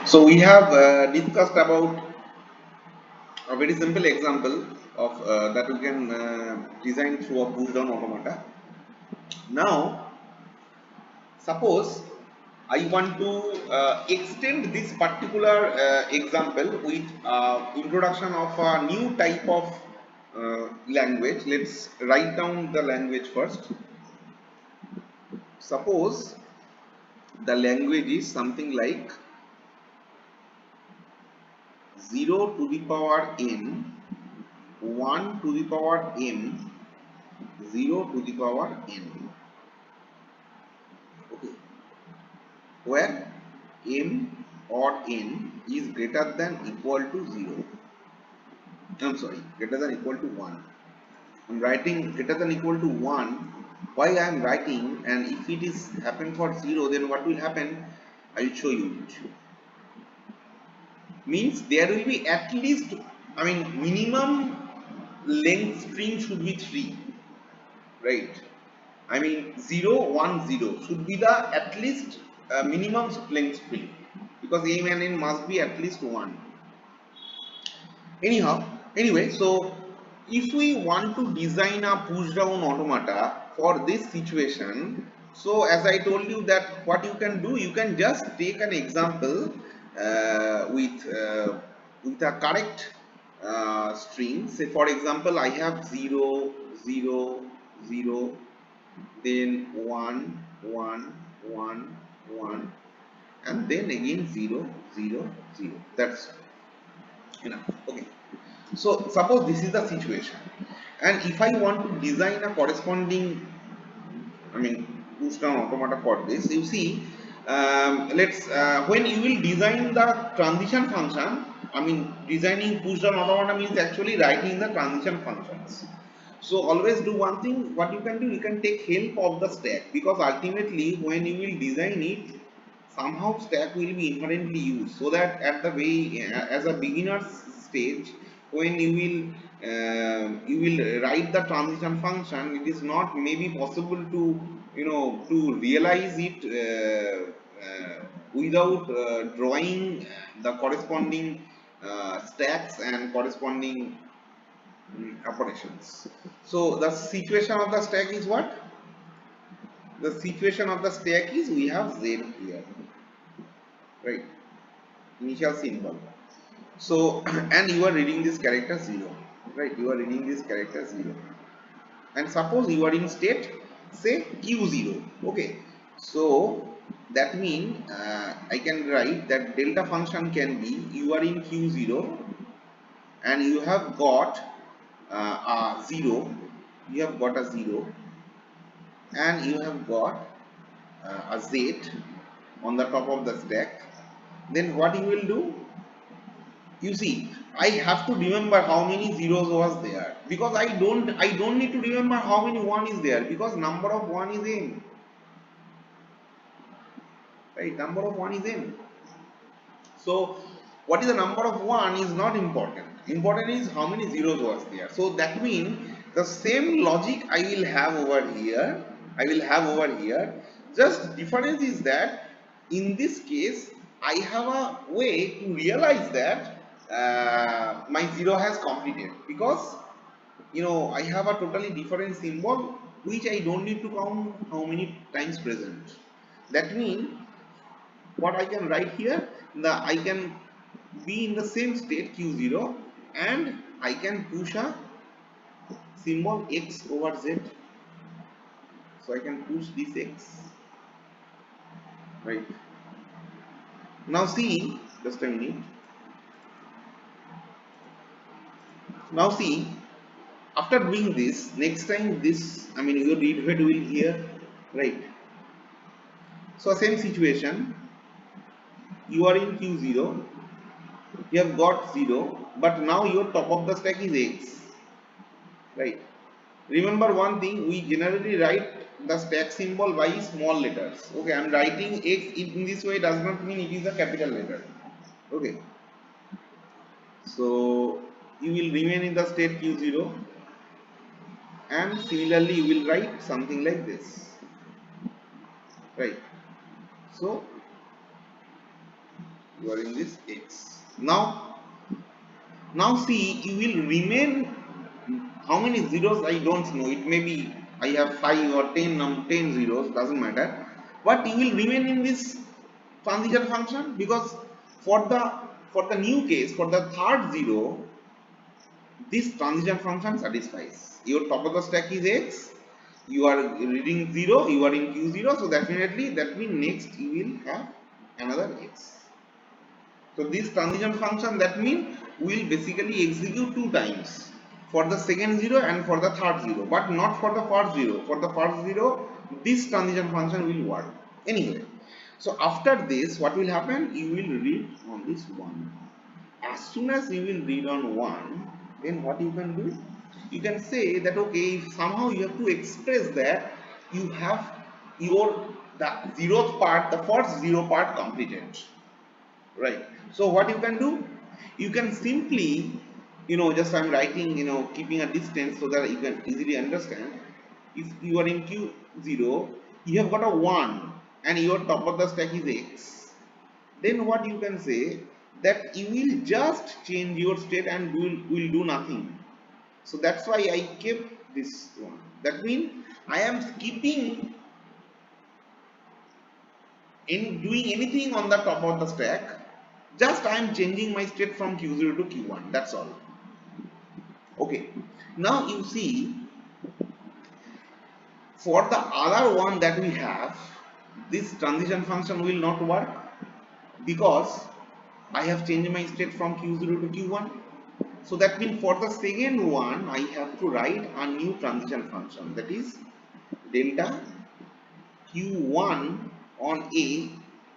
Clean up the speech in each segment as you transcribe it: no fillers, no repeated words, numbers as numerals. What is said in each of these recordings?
So we have discussed about a very simple example of that we can design through a push down automata. Now suppose I want to extend this particular example with introduction of a new type of language. Let's write down the language first. Suppose the language is something like 0 to the power n, 1 to the power m, 0 to the power n. Okay, where m or n is greater than equal to 0. I'm sorry, greater than equal to 1. I'm writing greater than equal to 1. Why I am writing, and if it is happen for 0, then what will happen? I will show you it. Means there will be at least, I mean, minimum length string should be 3, right? I mean 0, 1, 0 should be the at least minimum length string, because m and n must be at least 1. Anyway, so if we want to design a push down automata for this situation, so as I told you that what you can do, you can just take an example with a correct string. Say for example, I have 0, 0, 0, then 1, 1, 1, 1, and then again 0, 0, 0. That's enough. Okay. So suppose this is the situation, and if I want to design a corresponding, I mean, push down automata for this, you see, let's when you will design the transition function, I mean, designing push down automata means actually writing the transition functions. So always do one thing. What you can do, you can take help of the stack, because ultimately when you will design it, somehow stack will be inherently used, so that at the way as a beginner's stage, when you will write the transition function, it is not maybe possible to, to realize it without drawing the corresponding stacks and corresponding operations. So the situation of the stack is what? The situation of the stack is we have z here, right? Initial symbol. So and you are reading this character 0, right? You are reading this character 0, and suppose you are in state say q0. Okay, so that means I can write that delta function can be, you are in q0 and you have got a 0, you have got a 0, and you have got a z on the top of the stack. Then what you will do, you see, I have to remember how many zeros was there, because I don't need to remember how many 1 is there, because number of 1 is n, right? Number of 1 is n. So what is the number of 1 is not important. Important is how many zeros was there. So that means the same logic I will have over here. I will have over here. Just difference is that in this case I have a way to realize that my 0 has completed, because I have a totally different symbol which I don't need to count how many times present. That means what I can write here, I can be in the same state q0, and I can push a symbol x over z. So I can push this x, right? Now see, just a minute. Now see, after doing this, next time this, I mean, your read head will here, right? So same situation, you are in q0, you have got 0, but now your top of the stack is x, right? Remember one thing, we generally write the stack symbol by small letters. Okay, I am writing x in this way does not mean it is a capital letter. Okay, so you will remain in the state q0, and similarly you will write something like this, right? So You are in this X. Now see, you will remain, how many zeros I don't know. It may be I have 5 or 10 zeros, doesn't matter. But you will remain in this transition function, because for the new case, for the third zero, this transition function satisfies. Your top of the stack is X, you are reading 0, you are in Q0, so definitely that means next you will have another X. So this transition function, that means will basically execute two times, for the second zero and for the third zero, but not for the first zero. For the first zero, this transition function will work. Anyway, so after this, what will happen? You will read on this one. As soon as you will read on one, then what you can do? You can say that okay, if somehow you have to express that you have your the zeroth part, the first zero part completed, right? So what you can do? You can simply, just I'm writing, keeping a distance so that you can easily understand. If you are in Q0, you have got a 1 and your top of the stack is X, then what you can say, that you will just change your state and will do nothing. So that's why I kept this one. That means I am skipping in doing anything on the top of the stack. Just I am changing my state from Q0 to Q1. That's all. Okay. Now you see, for the other one that we have, this transition function will not work, because I have changed my state from Q0 to Q1. So that means for the second one, I have to write a new transition function, that is delta Q1 on A,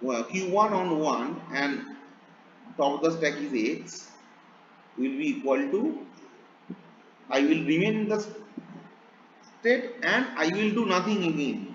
well, Q1 on 1 and top of the stack is X, will be equal to, I will remain in the state and I will do nothing again.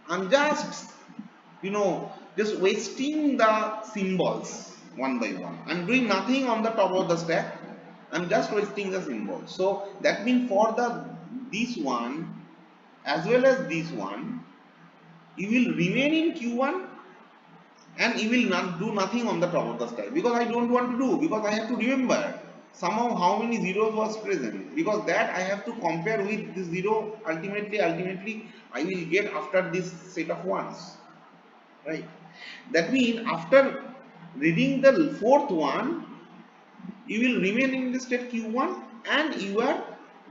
I'm just, just wasting the symbols one by one. I'm doing nothing on the top of the stack. I'm just wasting the symbols. So that means for this one as well as this one, you will remain in Q1 and you will not do nothing on the top of the stack, because I don't want to do, because I have to remember somehow how many zeros was present, because that I have to compare with this zero. Ultimately I will get after this set of ones, right? That means after reading the fourth one, you will remain in the state Q1 and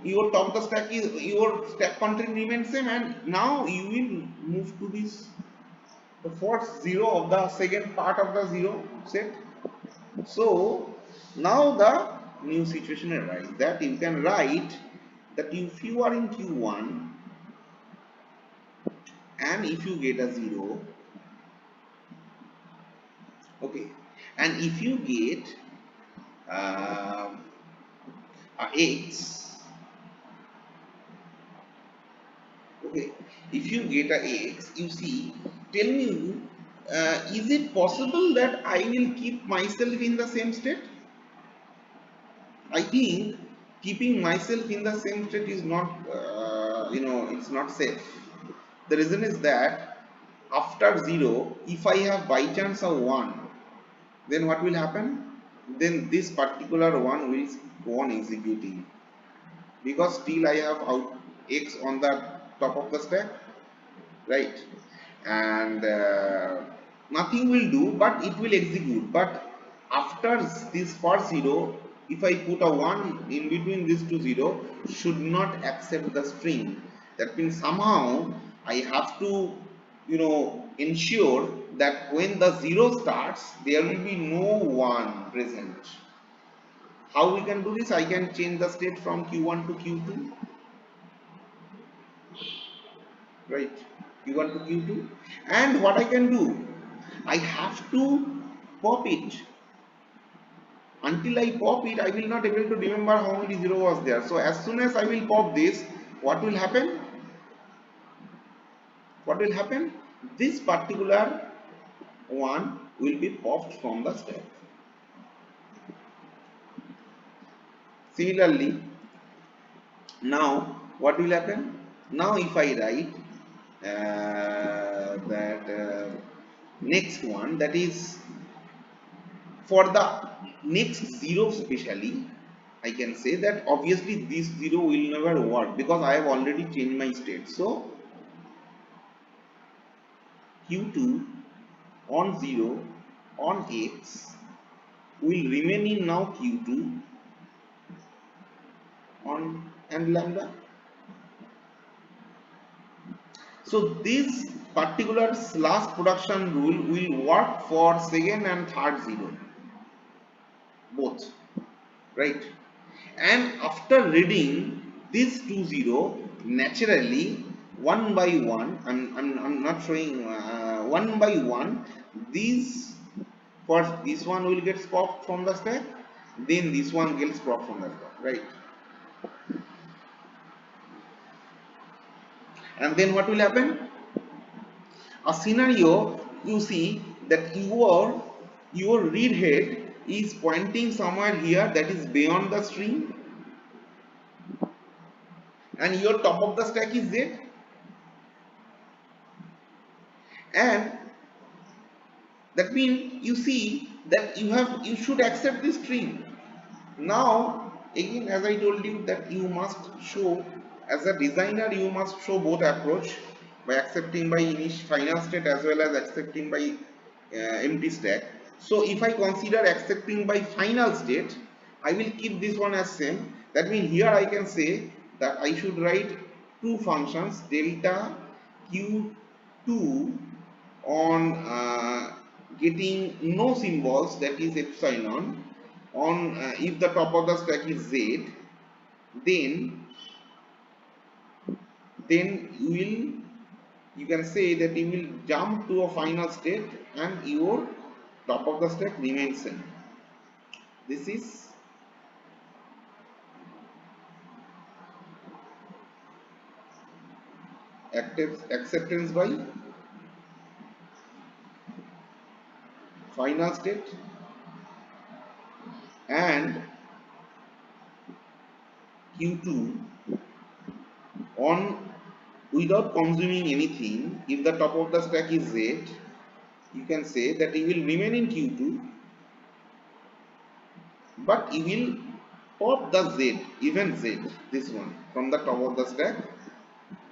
your top of the stack is, your stack content remains same, and now you will move to this, the first zero of the second part of the zero set. So now the new situation arises, that you can write that if you are in Q1 and if you get a 0, okay, and if you get uh, a X, okay, if you get a X, you see, tell me, is it possible that I will keep myself in the same state? I think keeping myself in the same state is not, it's not safe. The reason is that after 0, if I have by chance a 1, then what will happen? Then this particular one will go on executing, because still I have out X on the top of the stack, right? And nothing will do, but it will execute. But after this first 0, if I put a 1 in between these two 0, should not accept the string. That means somehow I have to, ensure that when the 0 starts, there will be no 1 present. How we can do this? I can change the state from Q1 to Q2, right? Q1 to Q2, and what I can do, I have to pop it. Until I pop it, I will not able to remember how many 0 was there. So as soon as I will pop this, what will happen? What will happen? This particular one will be popped from the stack. Similarly, now what will happen? Now if I write that next one, that is For the next 0 especially, I can say that obviously this 0 will never work because I have already changed my state. So q2 on 0 on x will remain in now q2 on and lambda. So this particular slash production rule will work for second and third 0 both, right? And after reading these 2 0, naturally one by one, I'm not showing one by one, these, first this one will get popped from the stack, then this one gets popped from the stack, right? And then what will happen? A scenario, you see that your read head is pointing somewhere here, that is beyond the string, and your top of the stack is Z, and that means you see that you should accept this string. Now again, as I told you, that you must show, as a designer you must show both approach, by accepting by final state as well as accepting by empty stack. So if I consider accepting by final state, I will keep this one as same. That means here I can say that I should write two functions, delta q2 on getting no symbols, that is epsilon, on if the top of the stack is Z, then you can say that you will jump to a final state and your top of the stack remains same. This is acceptance by final state and q2 on without consuming anything. If the top of the stack is Z, you can say that it will remain in q2, but you will pop the Z, even Z, this one from the top of the stack.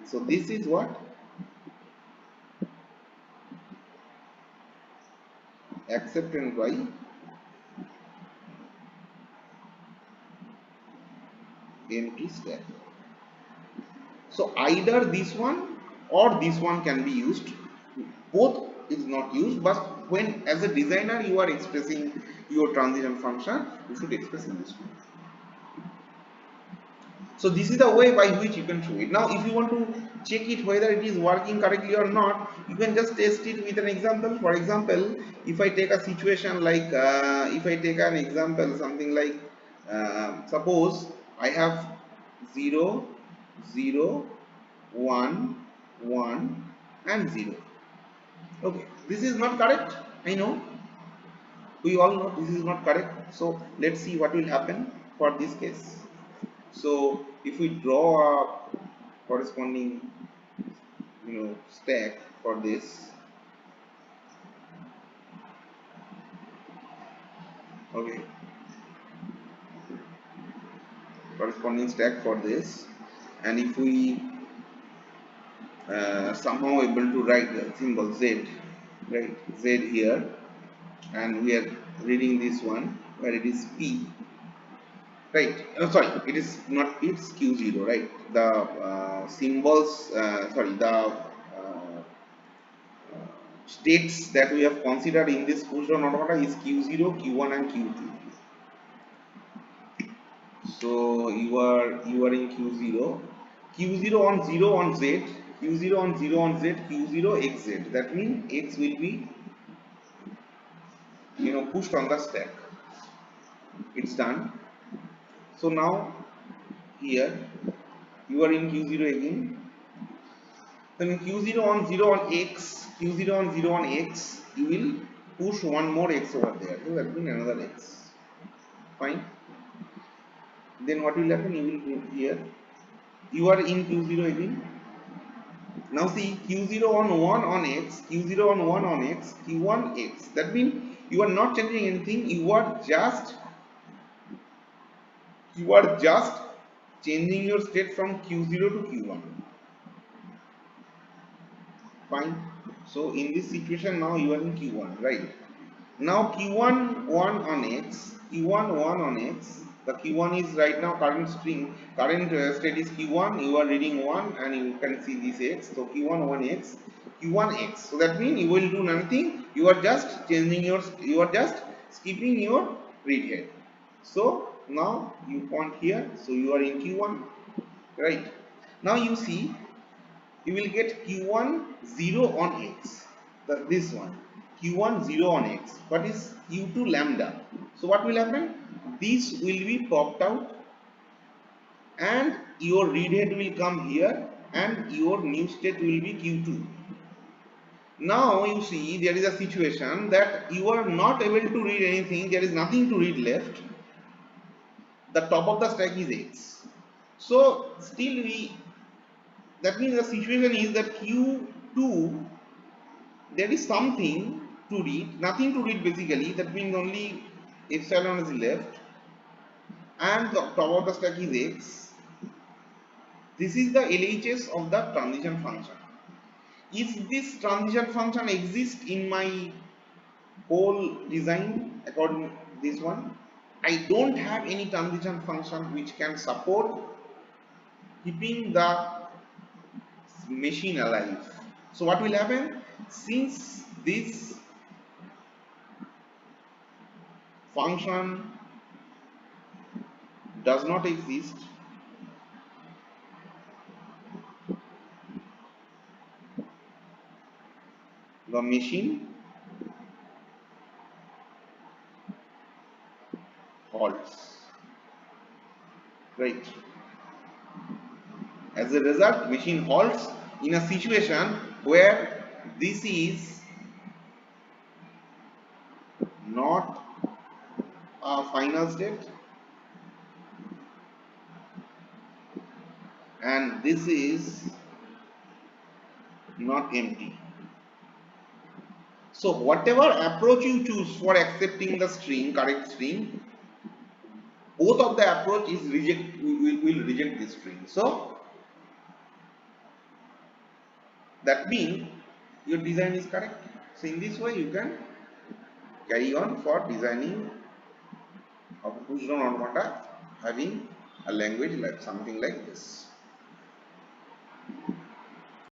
So this is what acceptance by empty stack. So either this one or this one can be used. Both is not used, but when as a designer you are expressing your transition function, you should express in this way. So this is the way by which you can show it. Now if you want to check it whether it is working correctly or not, you can just test it with an example. For example, if I take a situation like if I take an example something like suppose I have 0 0 1 1 and 0. Okay, this is not correct, I know, we all know this is not correct. So let's see what will happen for this case. So if we draw a corresponding stack for this, okay, corresponding stack for this, and if we somehow able to write the symbol Z, right, Z here, and we are reading this one where it is P, right, sorry, it is not P, it's Q0, right, the symbols, sorry, the states that we have considered in this push down order is Q0, Q1 and Q2. So you are in Q0, Q0 on 0 on Z, Q0 on 0 on Z, Q0 XZ. That means X will be pushed on the stack. It's done. So now here you are in Q0 again. Then Q0 on 0 on X, Q0 on 0 on X, you will push one more X over there. So that means another X. Fine. Then what will happen? You will go here. You are in Q0 again. Now see Q0 on 1 on X, Q0 on 1 on X, Q1 X. That means You are not changing anything. You are just changing your state from Q0 to Q1. Fine. So in this situation now you are in Q1, right? Now Q1 1 on X, Q1 1 on X. The Q1 is right now current string, current state is Q1. You are reading 1 and you can see this X. So Q1 1 X, Q1 X. So that means you will do nothing. You are just changing your, you are just skipping your read head. So now you point here. So you are in Q1, right? Now you see you will get q1 0 on x, this one q1 0 on x, but is q2 lambda. So what will happen, this will be popped out and your read head will come here and your new state will be q2. Now you see there is a situation that you are not able to read anything, there is nothing to read left, the top of the stack is x. So still we, that means the situation is that q2 there is something to read, nothing to read basically, that means only epsilon is left and the top of the stack is x. This is the LHS of the transition function. If this transition function exists in my whole design according to this one, I don't have any transition function which can support keeping the machine alive. So what will happen, since this function does not exist, the machine halts, right? As a result, machine halts in a situation where this is not a final state and this is not empty. So whatever approach you choose for accepting the string, correct string, both of the approach is reject, will reject this string. So that means your design is correct. So in this way you can carry on for designing of push down automata having a language like something like this.